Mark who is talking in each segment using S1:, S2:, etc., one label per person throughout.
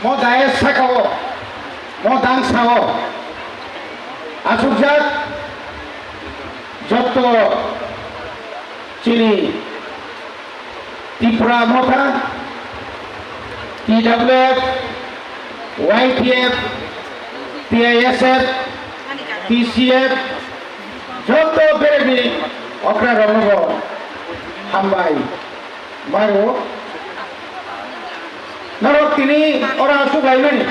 S1: mo daes sakao mo dang sao asukjak joto chini Tripura mota TWF YTF PISF TCF joto berebi okra ronogo hambai maru narok tini ora asu gaimani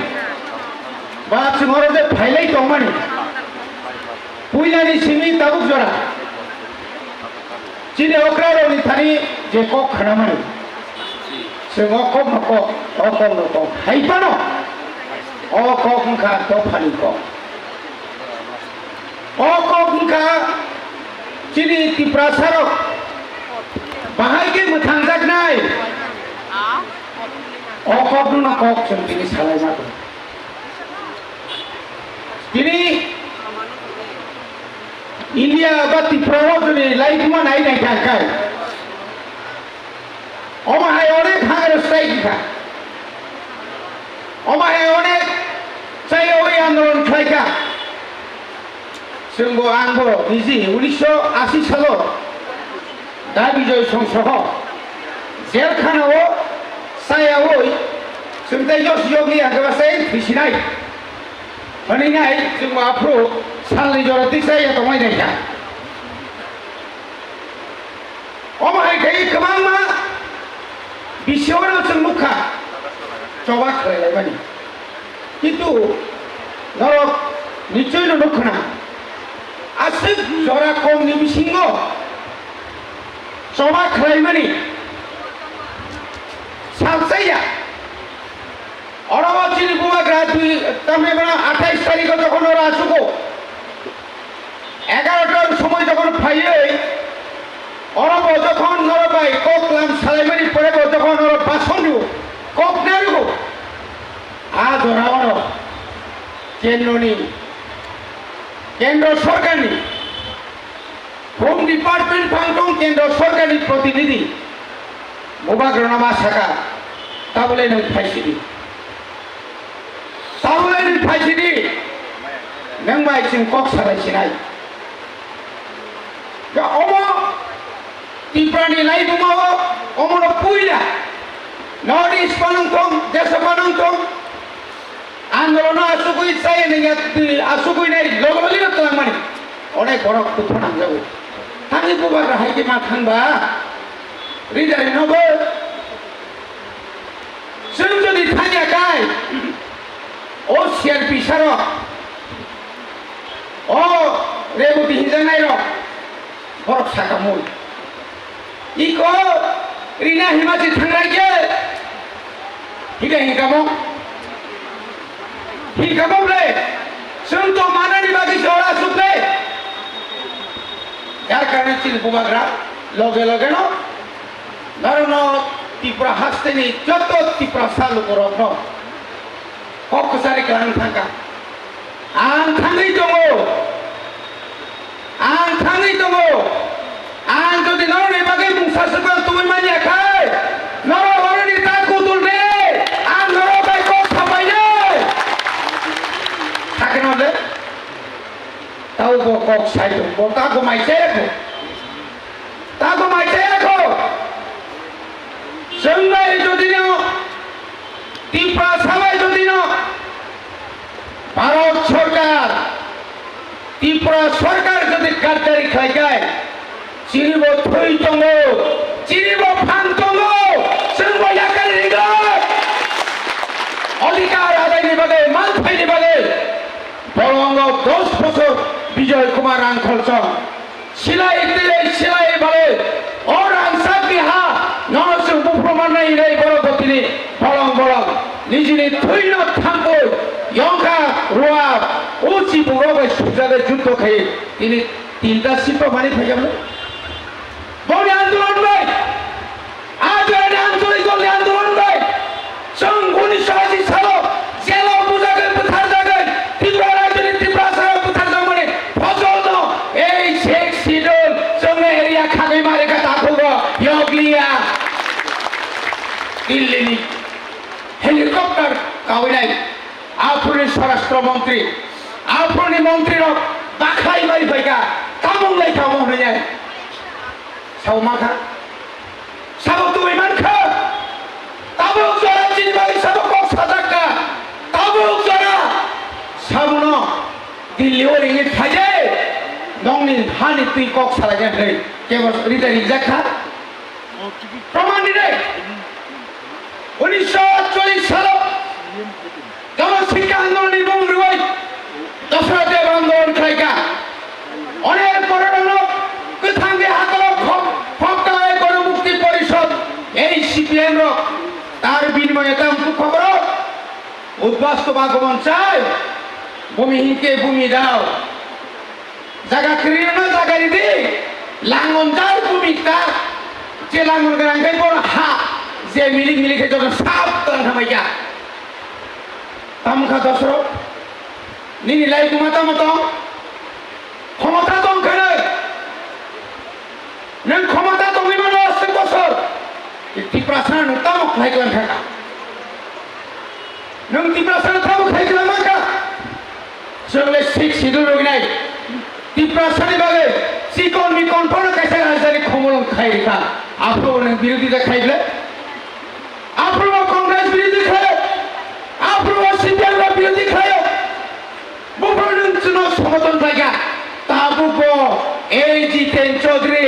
S1: ba singoro je phailai tongmani puilani simi tabuk jora chini okra roni thani je kok khanamani singo kok noko okok noko haipano okok ngka to phani ko okok ngka chini Tripura sarok bahai ke mutangjak nai okok nuna kok sentini salai matu tini India ba Tripura joni life ma nai nai kai oma hai onek hanger strike ka oma hai onek sai oi andolon khlaika जोंबो आंबो निजे 1980 सालाव दा बिजय संसह जेलखानाव सायावै जों दा yes योगी आगबासै फिसिनाय हनैनाय जों Afro सालनि जरति जाया दमाय नायका अमाय दै गोबां मा बिसियावनो जों मुखा जबा खालायबानि किन्तु नरक निश्चयनो नखना asik jora kong ni bisingo coba kelaimani salsaya orang cini buah gratis kami mana 28 তারিখ যখন ওরা আসুক 11টার সময় যখন ফাইয়ে ওরা যখন নরবাই কোকলাম সালাইমানি পরে যখন ওরা বাসন কোক নারু আজ ওরা কেন্দ্রনি केंद्र सरकारनि होम डिपार्टमेंट फांटं केंद्र सरकारनि प्रतिनिधि मुबाग्रनामा साका ताबले नों फाइसिदि नों बाइसिं कक सालायसिनाय दा अमो Tripurani लाइबुमाव अमनो पुइला नर्थ इस्ट पानंथं देश पानंथं आंदोलन आसुकुई चाहे नहीं आसुकुई नहीं लोग लोग ना तलांग मानी ओने कोरक तुफान आंजाबो थांगी बुबार हाय के मा थांबा रिदारि नबो जों जदि थांया गाय ओ सीआरपी सार ओ रेबती हिंजानाय र बरक साकामुल इको रिना हिमाची थांनाय के हिगा हिगामो ठीक है बोले सुन तो माना नहीं बाकी चौड़ा सुनते यार करने चीज़ बुबाग्रा लोगे नो नरनो Tripura हस्ते नहीं जतो Tripura सालू करो नो कौक सारे कलान थांगा आन थांगी तोगो आन जो दिन नरो नहीं बाकी मुंसा सुपर तुम्हें मानिया खाए नरो वाले नहीं ताक कुतुल दे आन नरो बाई को थपाई दे Takenode, tahu kok saya tu, tahu mai ceko, Sungai itu dino, Tripura sampai itu dino, Bharat Sarkar, Tripura Sarkar jadi gadari kaya, ciri bo thui tongo, ciri bo phan tongo, sungai yakan ringgit, अधिकार आदाय ni bagai, manfaat ni bagai. বরং 10 বছর বিজয় কুমার আঙ্কলসন সিলাই দিলে সিলাই বলে ওর answer বিহা নরস উপপ্রমাণ নাই রে বড় গতিনি বরং নিজে থইল থাম্পো ইয়ঙ্কা রোয়া ওচি বড় সুজাদের যুদ্ধ খেয়ে তিনি 3টা শিল্প মানি থেকে গেল বড় আন্দোলন ভাই আজ আঞ্চলিক দল আন্দোলন ভাই সং 1980 সাল জেলা বুঝাকে পথার জায়গায় Tripura সারা পথার জায়গায় ফসল দাও এই শেখ সিডল সঙ্গে এরিয়া খাগে মারে কথা কইব ইয়গলিয়া দিল্লি হেলিকপ্টার गावैनाय आफुनि स्वराष्ट्रमन्त्री आफुनि मन्त्रीरक बाखाय बाय बायगा तामुं लायखा मावनाय सावमाखा साबो तुबै मानखा ताबो जरा जिनिबाय साबो कक साजाक्का ताबो जरा साबुनो दिल्ली ओरैनो थाजे नंनि हानि तुइ कक सालायनानै केवल रिटायरिं जाखा प्रमाण दिनै 1940 সালে জনশিক্ষা আন্দোলনের বঙ্গরুই দশরা দেব আন্দোলন খাইকা অনেক পরমাণু কোথাঙ্গে হাতল ফকায় গণমুক্তি পরিষদ এই সিপিএম তার বিনিময়ে তাম খবর উদ্বাস্তব আগমন চাই ভূমিহীনকে ভূমি দাও জায়গা কিনে না জায়গা দিদি লাঙ্গন যার ভূমিকা যে লাঙ্গন গাঙ্গাই বড় হা যে মিলি মিলি কে যখন সাপ তখন থামাইয়া তামখা দশর নিনি লাই তোমাতা মত ক্ষমতা দং কেন নং ক্ষমতা দংই মানে 80 বছর ত্রিপ্রাসান তামক খাইগলাম থাকা নং ত্রিপ্রাসান তামক খাইগলাম মাকা সঙ্গে ঠিক সিঁদুর রোগিনাই ত্রিপ্রাসানি বাগে চিকন মিকন ফল কাইসা রাজধানী খমলন খাই রেখা আপনার বিরোধিতা খাইলে আপনার কংগ্রেস বিরোধী খায় আপনার সিপিএম বিরোধী খায় বুফরন সমর্থন জায়গা তাবুক এই জিতেন চৌধুরী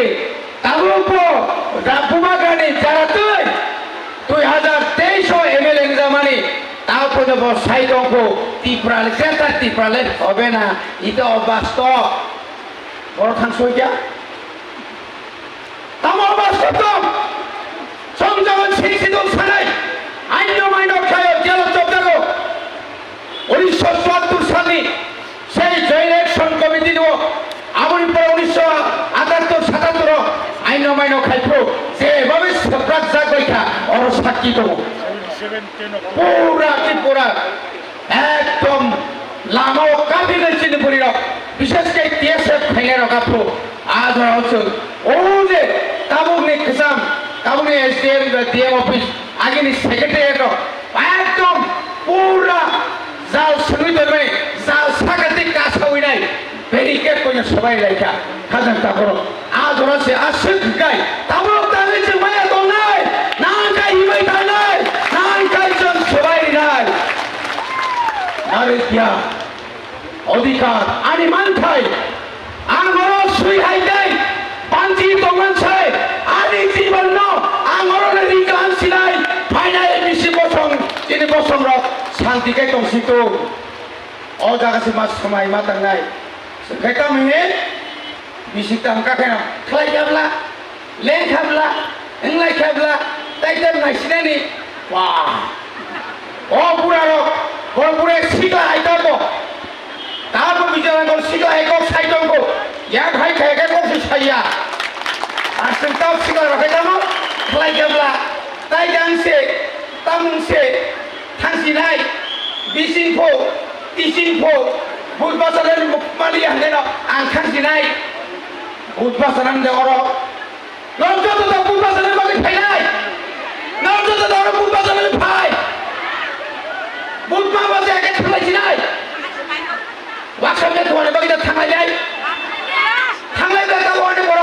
S1: তাবুক রাবুমা গানে যারা তুই 2023 এমএলএ এক্সামানে তারপরে বসাই দঙ্ক ত্রিপুরালে কেতার ত্রিপুরালে হবে না এটা অবাস্তব বড় থাংস হইয়া তাম অবাস্তব সংযমন শিক্ষিত সানাই আইন মাইন খায় জেলা চৌকাগো 1974 সালে সেই জয়েন্ট ইলেকশন কমিটি দিব আমরি পর 1978-77 আইন মাইন খাইতো যেভাবে সপ্রাক জাগ বৈঠা অর সাক্ষী দেব পুরা ত্রিপুরা একদম লামাও কাপি গেছে পরির বিশেষ করে টিএসএফ খাইলে রকাপো আজ হচ্ছে ও যে তাবুকনি কিসাম তাবুকনি এসডিএম ডিএম অফিস আগেনি সেক্রেটারিয়েট একদম পুরা জাল সঙ্গী ধরবে জাল সাকাতি কাজ হই ব্যারিকেড করে সবাই লাইকা খাজান তারপর আজ ওরা সে আসে গাই তাবুক তাহলে যে মায়া তো নাই না গাই ইমাই তাই নাই না গাই জন সবাই নাই আরে কিয়া অধিকার আনি মান খাই আমার সুই হাই দেয় পাঞ্জি তমান ছাই আনি জীবন ন আমার রিকান সিলাই ফাইনাল মিশি বসং তিনি বসং র শান্তি কে তংসিত ও জাগাসি মাস সময় মাতাং নাই সেটা মে বিশি তামকা কেন খাই যাবলা লেন খাবলা এংলাই খাবলা তাই তাম নাইছিনানি ওয়া ও পুরা রক ও পুরা সিগলা আইতাবো তারপর বিজয়নগর সিগলা একক সাইটঙ্গো এক ভাই খাই কে কফি ছাইয়া আর সেটাও সিগলা রাখে জানো খাই যাবলা তাই জানছে তামুংছে থাংসি নাই বিসিংফো তিসিংফো ভূত বাসালের মালি হাঙ্গেন আং থাংসি নাই ভূত বাসালাম দে অর লজ্জা তো ভূত বাসালের মালি ফাই নাই লজ্জা তো অর ভূত বাসালের ফাই ভূত মা বাসে একে থামাইছি নাই ওয়াকশপে তোমার বাগিটা থামাই যায় থামাই দেয় তাও অনেক বড়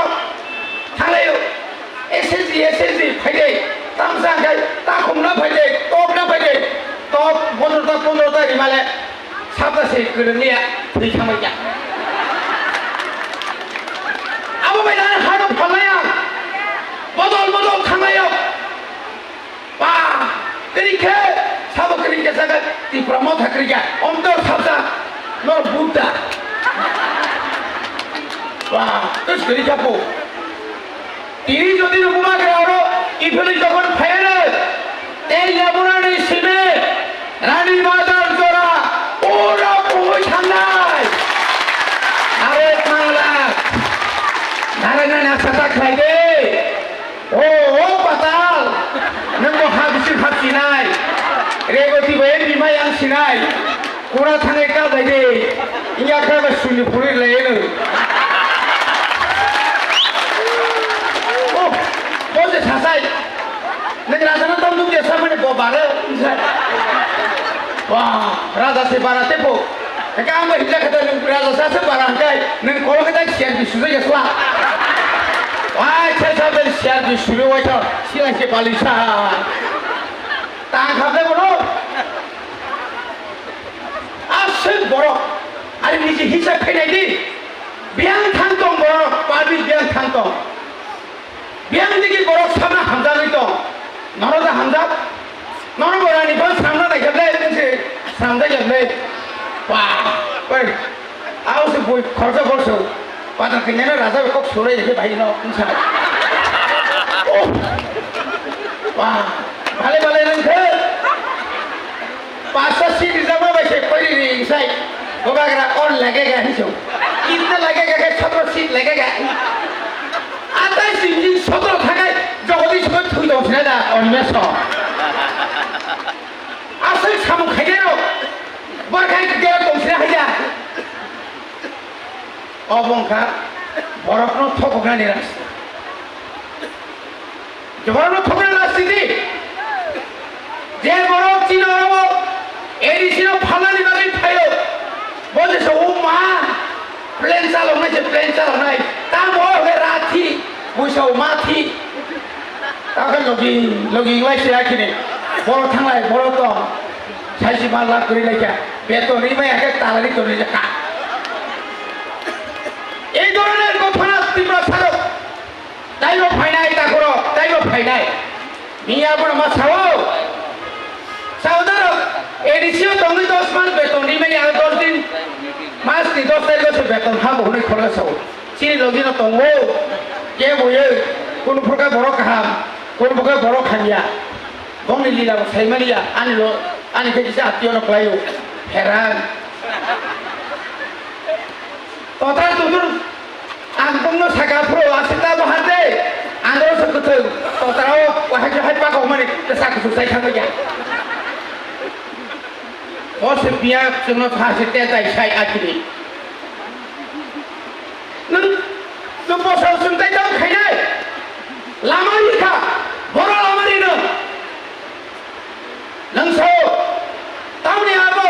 S1: থামাইও এসএসজি ফাইদে তামসা গাই তা খুমনা ফাইদে টপ না ফাইদে টপ 15টা রিমালে সাবদাসে করে নিয়ে তুই থামাই যা আবু বাইদানে হাড় ফলায়া বদল থামাইও বা তেরিখে সাবকরিকে জায়গা ত্রিপুরা মথাকরিকা অন্তর সাবদা নর বুদ্ধা বা তুই করি যাবো তিনি যদি উপমা গ্রাহক ইফেলি যখন ফাইলে এই যাবনানি সিমে রানী বাজার জোড়া ওরা বহু ঠান্ডায় আরে বাংলা নারে না সাদা খাই দে ও পাতাল নঙ্গ হাবিসি ভাবছি নাই রেগতি বয়ে বিমাই আনছি নাই কোরা থানে কা যাই দে ইয়া কাবে শুনি পুরি লেন ও বসে সাসাই নং রাজানা দম দুম দেশা মানে বারে wah raja se bara tepo ka amba hilla kata raja se bara kai nang kol kata share di sudah ya sala wah saya bel share di sudah wah ta sila se balisa ta khabe bolo asal boro ari nije hisab khainai di biang thantong boro pabi biang thantong biang digi boro samna hamza ni to noroda hamza noro borani bon samna da jable se samda jable wah oi आओ से बोई खर्चा करछो पाता किने ना राजा को छोड़े देखे भाई न इंसा वाह भाले भाले रंग थे पांच सीट जमा बैठे पड़ी रही इंसाई गोबागरा और लगेगा ही जो कितना लगेगा कि 17 सीट लगेगा आता सिंजी 17 थाका जगदी सब थुई दो छना दा और में सो आसे सामु खाइदेरो बरखाय के तो छना हाया অবংখা বরফনো থকগানি রাস্তা জবরনো থকগানি রাস্তা যে বরফ চিনো রব এরি চিনো ফালানি বাগি ফাইলো বলেছে ও মা প্লেন চালাও নাই যে প্লেন চালাও নাই তা বহে রাথি বইসাও মাথি তাকে লগি লগি লাইছে আখিনে বড় থাংলাই বড় তো সাইসি মাল লাভ করি লাইকা বেতন ইমাই আগে তালারি করে যা এই ধরনের ঘটনা তীব্র ছাড়ো তাইও ফাইনাই তা করো তাইও ফাইনাই মিয়া বড় মা ছাও সাউদার এডিসিও তুমি 10 মাস বেতন নিমেনি আর 10 দিন মাস নি 10 তারিখ সে বেতন হা বহু খরচ ছাও চিনি লগিন তঙ্গো কে বয়ে কোন প্রকার বড় কাহাম কোন প্রকার বড় খানিয়া গংনি লিলা সাইমারিয়া আনিলো আনি কেছে আত্মীয় নকলাইও হেরান তথা তুতুর angkungno sakapro asita bahade angro sekuteu totao wahaj hai pa komani tesak susai khang ya ose pia chungno phasite tai sai akini nung bosau suntai dam khainai lamani kha boro lamani no nangso tauni abo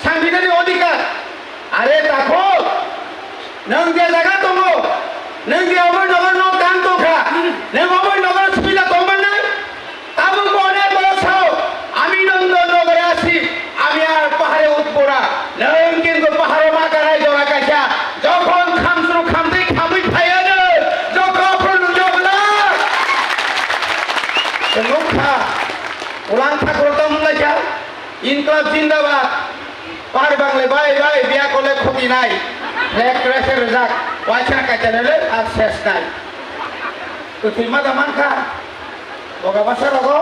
S1: sangbidani odhikar are takho nang dia jaga tunggu nang dia obar nogar no kan to kha nang obar nogar সুবিধা তোমার নাই তাবু কোনে বলছাও আমি নন্দনগরে আছি আমি আর পাহাড়ে উঠবো না নং কিন্তু পাহাড় মা কারাই জোড়া কাছা যখন খামসু খামতে খামই খাইয়া দে যখন প্রণ জগলা মুখা উলান ঠাকুর তো মুলাইছা ইনকলাব জিন্দাবাদ পাহাড় বাংলা বাই বাই বিয়া করলে ক্ষতি নাই Lek reser rezak, wajah kaca dulu akses nai. Kucima teman kah? Boga pasar aku.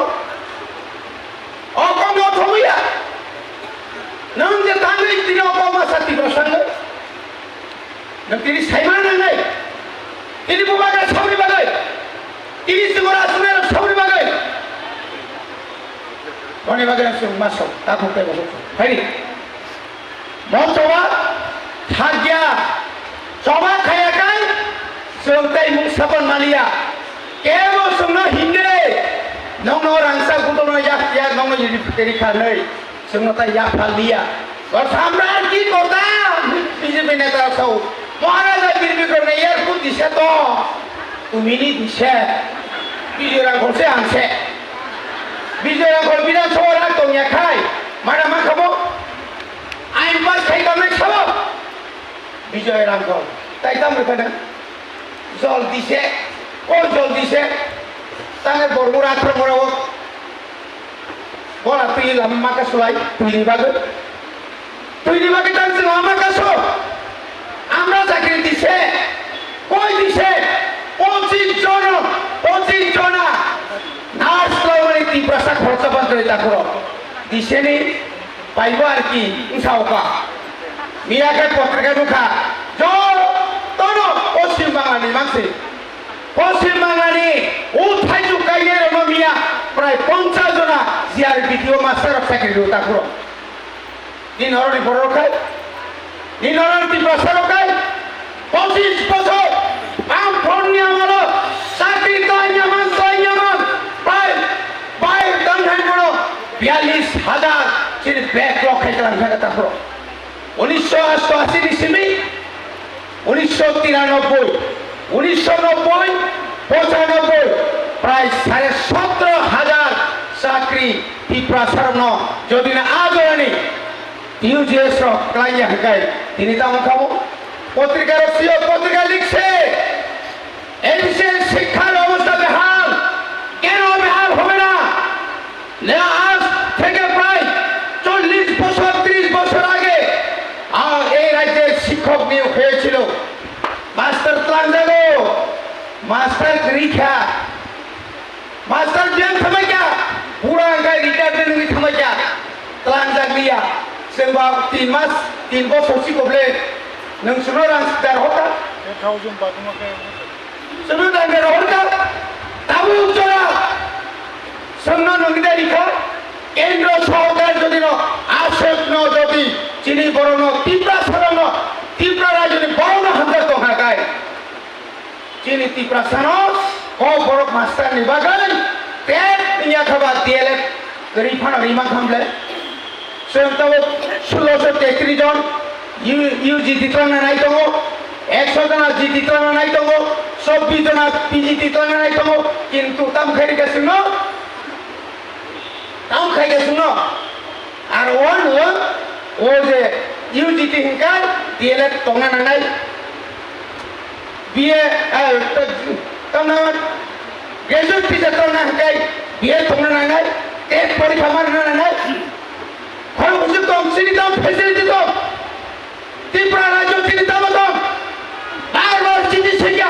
S1: Oh kau nggak tahu ya? Nang dia tangga itu apa masa tiga sangga? Nang tiri saya mana nai? Ini bukan sauri bagai. Ini semua asuran sauri bagai. Kau ni bagai langsung masuk, tak boleh masuk. Hari, mau coba? Hagia coba kaya kan seutai mungsapan malia kebo sungna hinde nongno rangsa kutono yak nongno jadi peteri kanai sungna ta yak halia और सम्राट की कोता BJP नेता सौ महाराजा बिरबी करने यार कुछ दिशा तो तुम्हें दिशा बीजेरा कोल से आंसे बीजेरा कोल बिना छोरा तो या खाई मारा मा खबो आइन पास खाई करने खबो বিজয় রামগল তাই দাম রেখে দেন জল দিছে ও জল দিছে তাহলে বড়মুড়া আক্রমণ বলা তুই আমাকে শোলাই তুই নিবাগে টানছিল আমার কাছে আমরা চাকরি দিছে কই দিছে 25 জন নার্স লাউরে কি প্রশা খরচ বন্ধ হইতা করো দিছে নি পাইব আর কি ইনসাওকা মিয়াকে পত্রিকা ঢুকা জল তোনো পশ্চিম বাঙালি মানছে পশ্চিম বাঙালি উঠাই ঢুকাইলে রম মিয়া প্রায় 50 জনা জিআর ভিডিও মাস্টার চাকরি তা করো দিন হরণি বড় খায় দিন হরণি প্রসার খায় 25 বছর আম ফোন আমলো চাকরি দইয়ামান প্রায় 42,000 42,000 চিনি ব্যাকলগ খাইছিলাম এখানে তারপর 1988 ইসিমি 1993 1990 95 প্রায় 17,500 চাকরি ত্রিপুরা সারণ যদি না আজরানি ইউজিএস ক্লাইয়া হাকায় তিনি তাম খাবো পত্রিকার পত্রিকা লিখছে এই দেশের শিক্ষার অবস্থা বেহাল কেন বেহাল হবে না আজ থেকে প্রায় 40 বছর 30 বছর আগে এই রাজ্যের শিক্ষক নিয়োগ হয়েছিল মাস্টার প্লান যাবো মাস্টার রিখা मास्टर जेन समय क्या पूरा गाय रिटायर्ड नहीं समय क्या प्लान जाग लिया सेवा 3 मास 3 बस होसी को बोले नंग सुनो रांसदार होता
S2: 1000 बातों के
S1: सुनो रांसदार होता ताबू चला संगना नंगदा लिखा केंद्र सरकार যদি ন আশক ন যদি চিনি বড় ন ত্রিপুরা সরণ ত্রিপুরা রাজ্যে বড় ন হাজার টাকা গায় চিনি ত্রিপুরা সরণ kau borok master ni bagai pet niya khaba DLF refund rima khamle সেটা 1633 জন ইউজি দিতনা নাই তো 100 জন জি দিতনা নাই তো 24 জন পিজি দিতনা নাই তো কিন্তু তাম খাই গেছে ন তাম খাই গেছে ন আর ও যে ইউজি তিনকার DLF তংনা নাই বিএ तमना ग्रेजुएट टीचर तमना हकाई बीए तमना नांगाई टेट परीक्षा मारना नांगाई खरो बुझु तो सिनी तो फैसिलिटी तो त्रिपुरा राज्य सिनी तो बार चिठी सेया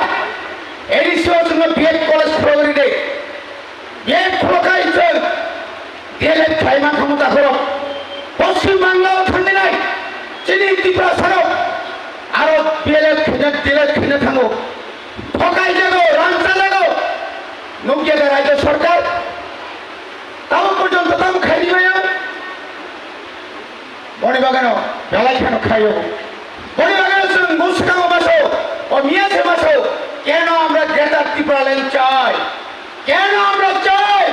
S1: एडिशोस न बीए कॉलेज प्रोग्राम दे बीए खोकाई चल DLF फाइमा क्षमता करो पश्चिम बांग्ला थांदे नाई चिनी त्रिपुरा सारो आरो DLF खेने थांगो ठकाई जागो रांचा जागो नोकिया राज्य सरकार ताও পর্যন্ত তাম খাই দিবে বড়ি বাগানো বেলাই কেন খাইও বড়ি বাগানো সঙ্গ মুসকাম বাসো ও মিয়াছে বাসো কেন আমরা গ্রেটার ত্রিপুরা লাইন চাই কেন আমরা চাই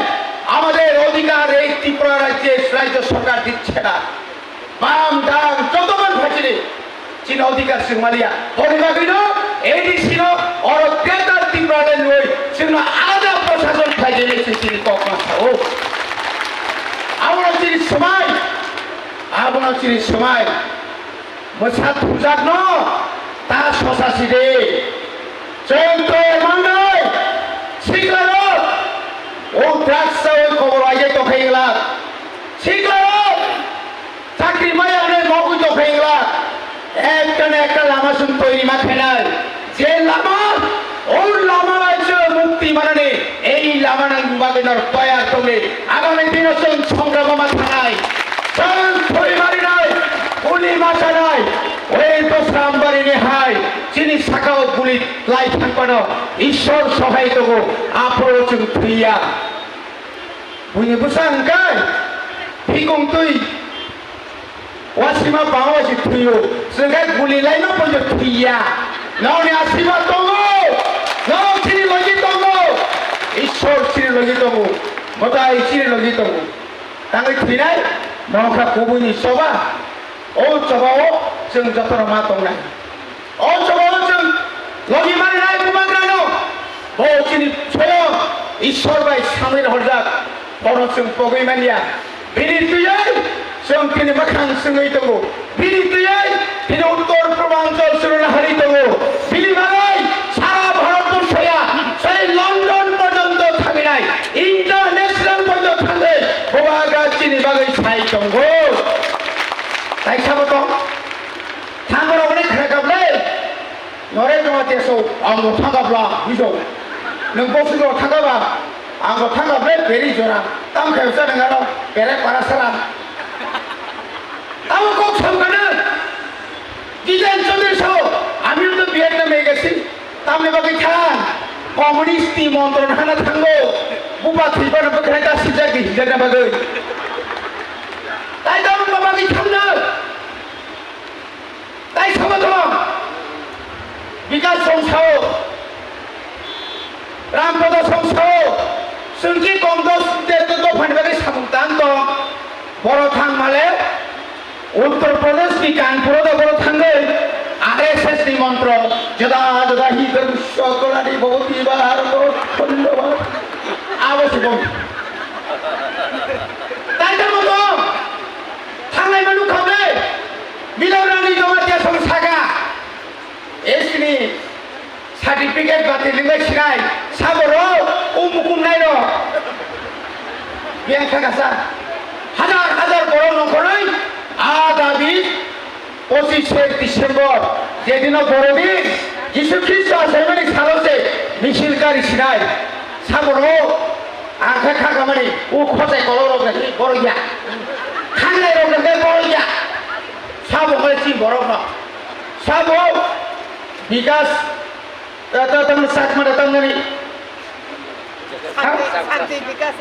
S1: আমাদের অধিকার এই ত্রিপুরা রাজ্য সরকার দিচ্ছে না বাম ডাম যতবার ফাঁচিলে চীন অধিকার সিংমালিয়া বড়ি বাগানো এডিসি নো और ग्रेटर त्रिपुरा लाइन ওই সিংহ আলাদা প্রশাসন খাই দিয়েছে চিনি কখন ও আমরা চিনি সময় মশা পূজা ন তা শশাসি রে চৈত্র মঙ্গল শিখল ও দ্রাক্ষা ওই খবর আগে তো খেয়ে গেল শিখল চাকরি মায়া মগুই তো খেয়ে গেল একটা লামা শুন তৈরি মাখে নাই যে লামা ওর লামা আছে মুক্তি মানে এই লামা বাগেনার তৈয়ার করে আগামী দিন সংগ্রাম থানায় পরিবারে নাই গুলি মাথা নাই ওই তো সামবারি নেহাই চিনি শাখাও গুলি লাই থাকবানো ঈশ্বর সহায় দেবো আপরোচ থুইয়া বুঝে বুঝান গাই ঠিকং তুই ওয়াসিমা বাংলাদেশি থুইও जोंगाय गुली लाइनो पजो थुइया नावनि आसिमा दङो नाव सिरि लजि दङो ঈশ্বর सिरि लजि दङो मोदाय सिरि लजि दङो तांगै थुइनाय नखा गुबुनि सभा ओ सभाओ जों जतन मा दंनाय ओ सभाओ जों लजि मारिनाय बुमाग्रानो ओ सिरि स्वयं ঈশ্বর बाय सामिल हरजाक बर' जों पगैमानिया बिनि तुयै जों तिनि माखां सोङै दङ बिनि तुयै तिनि उत्तर पूर्वाঞ্চল सुरनाहारि दङ बिनि बागै सारा भारतबर्षया সেই লন্ডন পর্যন্ত থামিনাই ইন্টারন্যাশনাল পর্যন্ত থামে ববাগা চিনি বাগै ছাই দङ তাই সাবত थांगोर अनेक खागाबले नरेन्द्र मातेसौ आंगो थांगाब्ला बिजौ नों बसुगो थांगाबा आंगो थांगाबले बेरि जरा तामखायसो नोंगारो बेरे पारासारा তাও কক সংগঠন ডিজাইন চলেছো আমি তো ভিয়েতনামে গেছি তামলে বাকি খান কমিউনিস্ট মন্ত্রণ হানা থাঙ্গো বুবা থিবান বখরা তা সিজা কি জানা বাগৈ তাই দাম বাকি থামনা তাই সমাধান বিকাশ সংস্থাও রামপদ সংস্থাও সঙ্গী কংগ্রেস তে তো ফান্ড বাকি সামতান তো বড় থাং মালে उत्तर प्रदेश की कानपुर दखल थांगै आरएसएस नि मंत्र जदा जदा हि सकलानि भवति भारत धन्यवाद आवश्यक ताइका मतो थांनाय मानु खाबले बिलावरानि जमातिया संसागा एसनि सार्टिफिकेट बाति लिंबाय सिनाय साबरो उमुकुम नायरो बेंखा गासा हाजार हाजार बर' नखरै आदाबि 25 डिसेम्बर जेदिन बर'दिन जिसु ख्रिस्ट आसामनि सालसे मिছিল गारि सिनाय साबरो आखा खागामानि उ खसाय कलर गनि बर'या खांनाय रगने बर'या साबो चि बर'नो साबो विकास तम साथ में तमनि
S3: শান্তি বিকাশ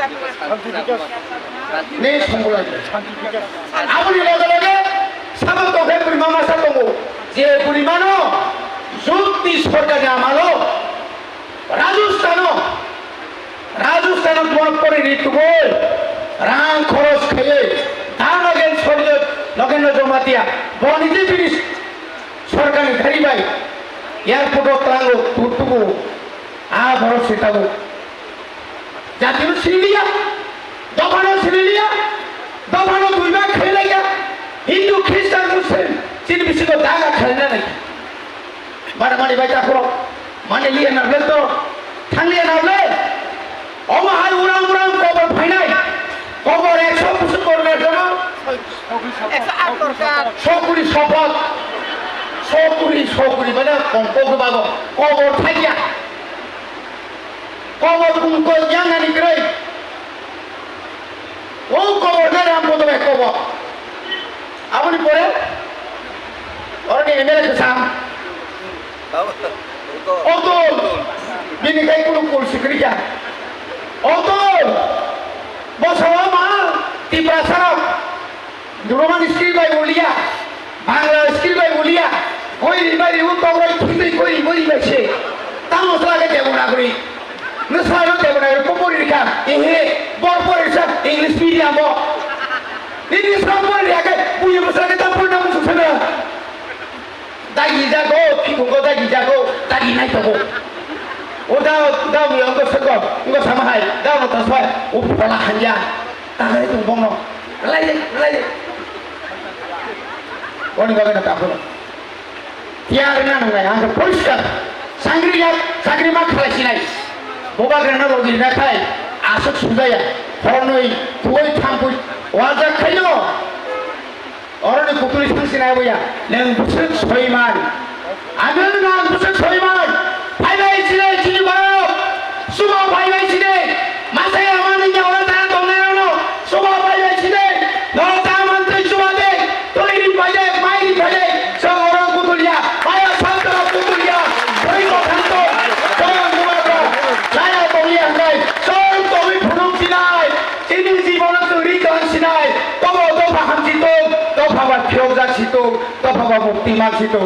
S1: ने संगला
S2: শান্তি বিকাশ
S1: आबुनि लगे लगे साबो तोखे बुरिमा मासा दंगो जे बुरिमानो जुक्ति सरकारनि आमालो राजस्थान তোমার পরে ঋতুগো রাং খরচ খেয়ে ধান অগেন শরীর লগেন জমাতিয়া বনিতে বিনিস সরকারি গাড়ি বাই এয়ারপোর্ট তাঙ্গো তুটুকু আ বড় সেটাগো জাতীয় সিরিয়া দফানো দুইবার খেলে গিয়া হিন্দু খ্রিস্টান মুসলিম চিন বিশিত দাগা খেলে না নাকি মারামারি বাইটা করো মানে লিয়ে নাবলে তো থাকলিয়ে নাবলে অমাহাই উড়ান কবর ফাইনাই কবর 100 বছর করবার জন্য সকুরি শপথ সকুরি মানে কবর বাগ কবর থাকিয়া কবর কুমকো জানানি করে ও কবর না রাম পদবে কবর আপনি পরে অরনি এমএলএ কেসাম অতুল বিনিকাই কোনো করছি করিয়া অতুল বছর মা ত্রিপুরা সড়ক দুরমান স্কিল বাই বলিয়া বাংলা স্কিল বাই বলিয়া কই বাই উত্তর কই বাইছে তা মশলাকে দেব না করি নসারো দেব না কবর রেখা এহে বরপরে সব ইংলিশ মিডিয়াম ইংলিশ বরপরে রেখা বুঝে মশলাকে তা পড়না মুছছে না দাগি যাগো ফিকুঙ্গো দাগি যাগো দাগি নাই তো ও দাও মিয়ঙ্গ সক ইঙ্গ সামাহাই দাও না তাসবাই ও পলা হাঞ্জা তাহলে তো বঙ্গ লাই দে কোনি গাবে না তাপলো তিয়ার না নয় আঙ্গ পরিষ্কার সাংগ্রি মা খালাইছি নাই বোবা গ্রানা রগি না খাই আসক সুজায়া হরনই তুই থামপুই ওয়াজা খাইলো অরনে কুকুরি থাংছি নাই বইয়া লেন বুসে ছয়মান আমি না বুসে ছয়মান ভাই ছিলে চিনি বারো সুবা ভাই ছিলে মাসে আমানি যাওয়া তারা দমনে রানো সুবা ভাই ছিলে নটা মন্ত্রী সুবা দে তৈরি ভাইলে মাইরি ভাইলে সগর কুতুলিয়া পায়া শান্তর কুতুলিয়া ওই কথান্ত জয় মুবারক লায়া বলিয়া নাই সব তুমি ফুনুক দিলাই চিনি জীবন তৈরি করছিলাই তবে তো ভাবছি তো ভাবার ফেরত যাচ্ছি তো ভাবা মুক্তি মাগছি তো